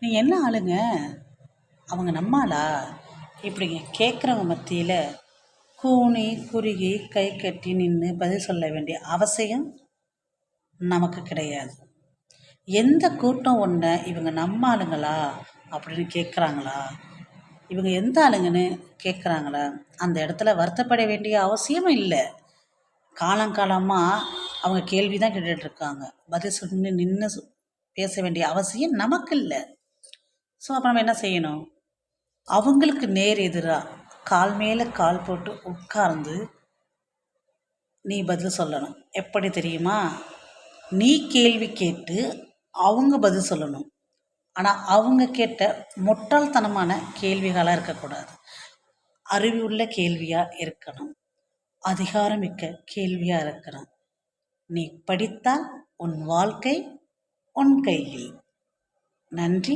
நீங்கள் என்ன ஆளுங்க, அவங்க நம்மாளா இப்படிங்க கேட்குறவங்க மத்தியில் கூனி குறுகி கை கட்டி நின்று பதில் சொல்ல வேண்டிய அவசியம் நமக்கு கிடையாது. எந்த கூட்டம் ஒன்றை இவங்க நம்ம ஆளுங்களா அப்படின்னு கேட்குறாங்களா, இவங்க எந்த ஆளுங்கன்னு கேட்குறாங்களா, அந்த இடத்துல வருத்தப்பட வேண்டிய அவசியமும் இல்லை. காலங்காலமாக அவங்க கேள்வி தான் கேட்டுட்ருக்காங்க. பதில் சொல்லி நின்று பேச வேண்டிய அவசியம் நமக்கு இல்லை. ஸோ அப்போ நம்ம என்ன செய்யணும்? அவங்களுக்கு நேர் எதிராக கால் மேலே கால் போட்டு உட்கார்ந்து நீ பதில் சொல்லணும். எப்படி தெரியுமா? நீ கேள்வி கேட்டு அவங்க பதில் சொல்லணும். ஆனால் அவங்க கேட்ட முட்டாள்தனமான கேள்விகளாக இருக்கக்கூடாது. அறிவுள்ள கேள்வியாக இருக்கணும். அதிகாரமிக்க கேள்வியாக இருக்கணும். நீ படித்தால் உன் வாழ்க்கை உன் கையில். நன்றி.